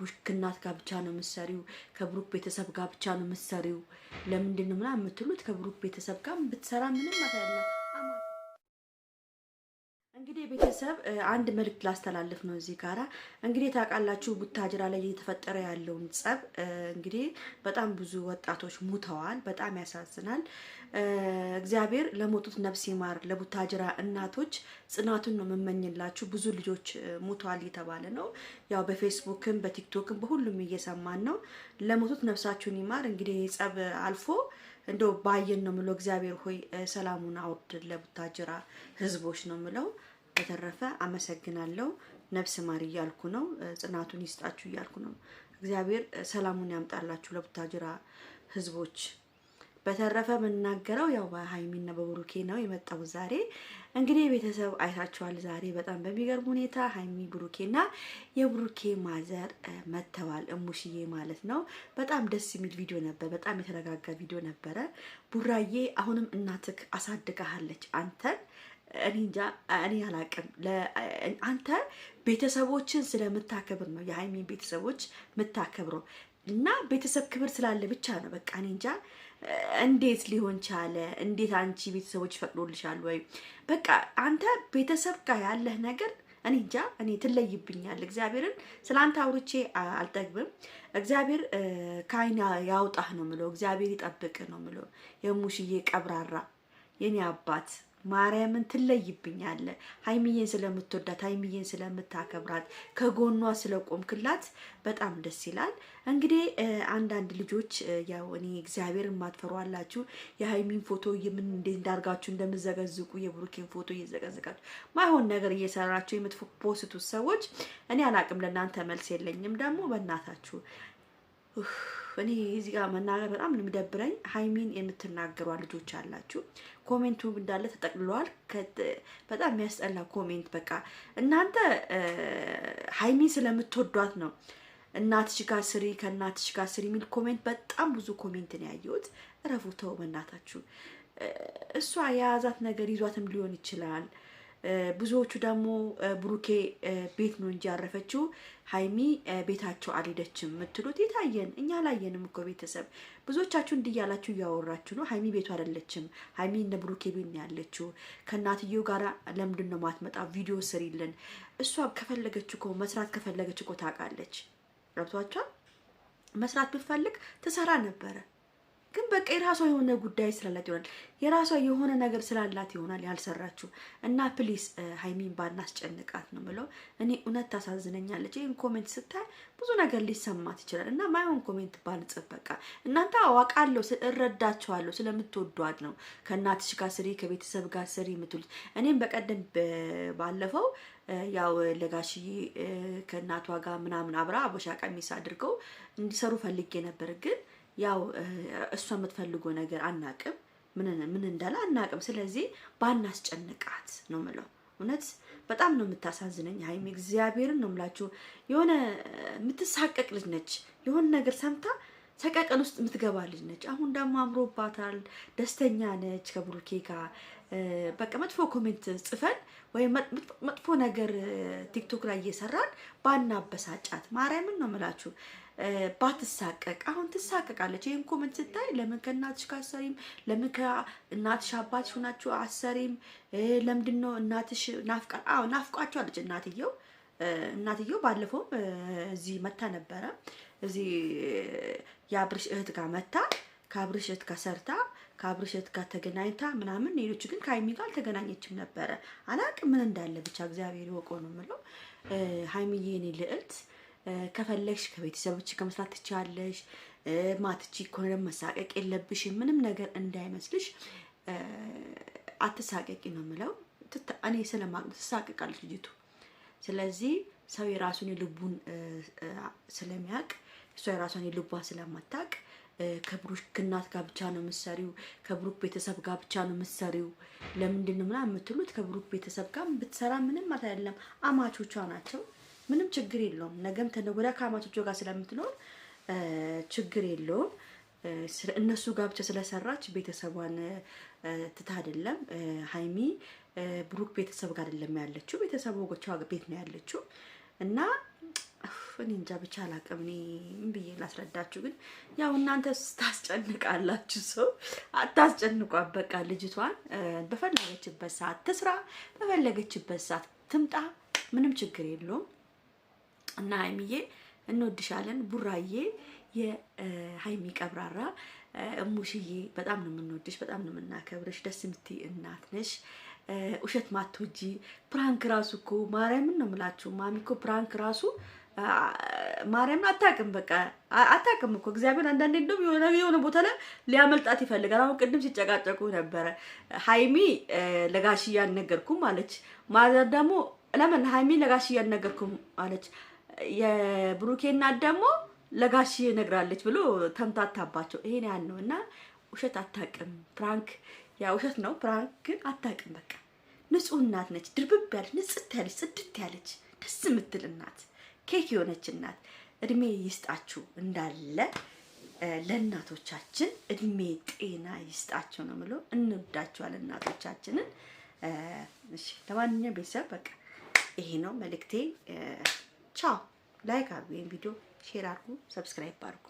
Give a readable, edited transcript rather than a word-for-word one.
ከብሩክ እናት ጋር ብቻ ነው የምትሰሪው፣ ከብሩክ ቤተሰብ ጋር ብቻ ነው የምትሰሪው ለምንድን ነው ምናምን የምትሉት ከብሩክ ቤተሰብ ጋር ብትሰራ ምንም አይደለም። እንግዲህ ቤተሰብ አንድ መልእክት ላስተላልፍ ነው እዚህ ጋራ። እንግዲህ ታውቃላችሁ ቡታጅራ ላይ እየተፈጠረ ያለውን ጸብ እንግዲህ በጣም ብዙ ወጣቶች ሙተዋል። በጣም ያሳዝናል። እግዚአብሔር ለሞቱት ነፍስ ይማር። ለቡታጅራ እናቶች ጽናቱን ነው የምመኝላችሁ። ብዙ ልጆች ሙተዋል እየተባለ ነው። ያው በፌስቡክም በቲክቶክም በሁሉም እየሰማን ነው። ለሞቱት ነፍሳችሁን ይማር። እንግዲህ ጸብ አልፎ እንደው ባየን ነው ምለው። እግዚአብሔር ሆይ ሰላሙን አውርድ ለቡታጅራ ህዝቦች ነው ምለው። በተረፈ አመሰግናለሁ። ነፍስ ማር እያልኩ ነው። ጽናቱን ይስጣችሁ እያልኩ ነው። እግዚአብሔር ሰላሙን ያምጣላችሁ ለቡታጅራ ህዝቦች። በተረፈ መናገረው ያው በሃይሚና በብሩኬ ነው የመጣው ዛሬ። እንግዲህ ቤተሰብ አይታችኋል። ዛሬ በጣም በሚገርም ሁኔታ ሃይሚ ብሩኬና የብሩኬ ማዘር መተዋል። እሙሽዬ ማለት ነው። በጣም ደስ የሚል ቪዲዮ ነበር። በጣም የተረጋጋ ቪዲዮ ነበረ። ቡራዬ አሁንም እናትክ አሳድጋለች አንተን እኔ እንጃ እኔ አላቅም። አንተ ቤተሰቦችን ስለምታከብር ነው የሃይሚን ቤተሰቦች የምታከብረው እና ቤተሰብ ክብር ስላለ ብቻ ነው። በቃ እኔ እንጃ እንዴት ሊሆን ቻለ? እንዴት አንቺ ቤተሰቦች ፈቅዶልሻል ወይ? በቃ አንተ ቤተሰብ ጋር ያለህ ነገር እኔ እንጃ እኔ ትለይብኛል። እግዚአብሔርን ስላንተ አውርቼ አልጠግብም። እግዚአብሔር ከአይን ያውጣህ ነው ምለው። እግዚአብሔር ይጠብቅ ነው ምለው። የሙሽዬ ቀብራራ የኔ አባት ማርያምን ትለይብኛለ። ሃይሚዬን ስለምትወዳት ሃይሚዬን ስለምታከብራት ከጎኗ ስለቆምክላት በጣም ደስ ይላል። እንግዲህ አንዳንድ ልጆች ያው እኔ እግዚአብሔርን ማትፈሩ አላችሁ። የሃይሚን ፎቶ ምን እንዴት እንዳርጋችሁ እንደምዘገዝቁ የብሩኬን ፎቶ እየዘገዘቃችሁ ማይሆን ነገር እየሰራችሁ የምትፖስቱት ሰዎች እኔ አላቅም። ለእናንተ መልስ የለኝም። ደግሞ በእናታችሁ እኔ እዚህ ጋር መናገር በጣም ነው የሚደብረኝ። ሃይሚን የምትናገሩ ልጆች አላችሁ። ኮሜንቱ እንዳለ ተጠቅልሏል። በጣም የሚያስጠላ ኮሜንት። በቃ እናንተ ሃይሚን ስለምትወዷት ነው እናትሽ ጋር ስሪ ከእናትሽ ጋር ስሪ የሚል ኮሜንት በጣም ብዙ ኮሜንት ነው ያየሁት። እረፉ፣ ተው በእናታችሁ። እሷ የያዛት ነገር ይዟትም ሊሆን ይችላል። ብዙዎቹ ደግሞ ብሩኬ ቤት ነው እንጂ ያረፈችው ሃይሚ ቤታቸው አልሄደችም የምትሉት የታየን እኛ ላየንም እኮ ቤተሰብ። ብዙዎቻችሁ እንዲያላችሁ እያወራችሁ ነው። ሃይሚ ቤቱ አይደለችም። ሃይሚ እነ ብሩኬ ቤት ነው ያለችው። ከእናትየው ጋር ለምንድን ነው ማትመጣ? ቪዲዮ ስሪልን። እሷ ከፈለገች እኮ መስራት ከፈለገች እኮ ታውቃለች። ገብቷችኋል? መስራት ብትፈልግ ትሰራ ነበረ። ግን በቃ የራሷ የሆነ ጉዳይ ስላላት ይሆናል፣ የራሷ የሆነ ነገር ስላላት ይሆናል ያልሰራችሁ። እና ፕሊስ ሃይሚን ባናስጨንቃት ነው ምለው። እኔ እውነት ታሳዝነኛለች። ይሄን ኮሜንት ስታይ ብዙ ነገር ሊሰማት ይችላል። እና ማይሆን ኮሜንት ባልጽፍ በቃ እናንተ አዋቃለሁ፣ እረዳቸዋለሁ ስለምትወዷት ነው። ከእናትሽ ጋር ስሪ ከቤተሰብ ጋር ስሪ የምትሉት። እኔም በቀደም ባለፈው ያው ለጋሽዬ ከእናቷ ጋር ምናምን አብራ አበሻ ቀሚስ አድርገው እንዲሰሩ ፈልጌ ነበር። ግን ያው እሷ የምትፈልገው ነገር አናቅም፣ ምን እንዳለ አናቅም። ስለዚህ ባናስጨንቃት ነው ምለው። እውነት በጣም ነው የምታሳዝነኝ ሃይሚ። እግዚአብሔርን ነው የምላችሁ። የሆነ የምትሳቀቅ ልጅ ነች። የሆነ ነገር ሰምታ ሰቀቀን ውስጥ የምትገባ ልጅ ነች። አሁን ደግሞ አምሮባታል፣ ደስተኛ ነች ከብሩኬ ጋር። በቃ መጥፎ ኮሜንት ጽፈን ወይም መጥፎ ነገር ቲክቶክ ላይ እየሰራን ባናበሳጫት ማርያምን ነው የምላችሁ። ባትሳቀቅ። አሁን ትሳቀቃለች። ይሄን ኮሜንት ስታይ ለምን ከእናትሽ ጋር አሰሪም? ለምን ከእናትሽ አባትሽ ሆናችሁ አሰሪም? ለምንድነው እናትሽ ናፍቋቸዋለች እናትየው ባለፈው እዚህ መታ ነበረ። እዚህ የአብርሽ እህት ጋር መታ ከአብርሽ እህት ጋር ሰርታ ከአብርሽ እህት ጋር ተገናኝታ ምናምን። ሌሎች ግን ከሃይሚ ጋር አልተገናኘችም ነበረ። አላቅም ምን እንዳለ ብቻ እግዚአብሔር ይወቀው ነው የምለው። ሃይሚዬ የኔ ልዕልት ከፈለግሽ ከቤተሰቦች ከመስራት ትችያለሽ። ማትቺ ከሆነ መሳቀቅ የለብሽም። ምንም ነገር እንዳይመስልሽ አትሳቀቂ ነው የምለው። እኔ ስለማቅም ትሳቀቃለች ልጅቱ። ስለዚህ ሰው የራሱን የልቡን ስለሚያውቅ እሷ የራሷን የልቧን ስለማታውቅ ከብሩክ እናት ጋር ብቻ ነው የምትሰሪው፣ ከብሩክ ቤተሰብ ጋር ብቻ ነው የምትሰሪው ለምንድን ነው ምናምን የምትሉት። ከብሩክ ቤተሰብ ጋር ብትሰራ ምንም ማለት አይደለም። አማቾቿ ናቸው። ምንም ችግር የለውም። ነገም ተነጎዳ ከአማቾቿ ጋር ስለምትኖር ችግር የለውም። እነሱ ጋር ብቻ ስለሰራች ቤተሰቧን ትታ አይደለም። ሃይሚ ብሩክ ቤተሰብ ጋር አይደለም ያለችው፣ ቤተሰቦቿ ቤት ነው ያለችው። እና እኔ እንጃ ብቻ አላውቅም። እኔ ምን ብዬ ላስረዳችሁ? ግን ያው እናንተ ታስጨንቃላችሁ፣ ሰው አታስጨንቋት። በቃ ልጅቷን በፈለገችበት ሰዓት ትስራ፣ በፈለገችበት ሰዓት ትምጣ፣ ምንም ችግር የለውም። እና ሀይሚዬ እንወድሻለን። ቡራዬ የሀይሚ ቀብራራ እሙሽዬ በጣም ነው የምንወድሽ፣ በጣም ነው የምናከብርሽ። ደስ የምትይ እናት ነሽ። ውሸት ማትወጂ ፕራንክ ራሱ እኮ ማርያምን ነው የምላችሁ። ማሚ እኮ ፕራንክ ራሱ ማርያምን አታውቅም። በቃ አታውቅም እኮ እግዚአብሔር። አንዳንዴ እንደውም የሆነ ቦታ ላይ ሊያመልጣት ይፈልጋል። አሁን ቅድም ሲጨቃጨቁ ነበረ። ሀይሚ ለጋሽዬ አልነገርኩም አለች። ማዘር ደግሞ ለምን ሀይሚ ለጋሽዬ አልነገርኩም አለች። የብሩኬ እናት ደግሞ ለጋሽዬ ነግራለች ብሎ ተምታታባቸው። ይሄን ያን ነው። እና ውሸት አታውቅም። ፕራንክ ያ ውሸት ነው። ፕራንክ ግን አታውቅም። በቃ ንጹህ እናት ነች። ድርብብ ያለች ንጽት ያለች ጽድት ያለች ደስ የምትል እናት፣ ኬክ የሆነች እናት። እድሜ ይስጣችሁ እንዳለ ለእናቶቻችን እድሜ ጤና ይስጣችሁ ነው የምለው። እንወዳችኋለን እናቶቻችንን። እሺ ለማንኛውም ቤተሰብ በቃ ይሄ ነው መልእክቴ። ቻው። ላይክ አድርጉ፣ ይሄን ቪዲዮ ሼር አድርጉ፣ ሰብስክራይብ አድርጉ።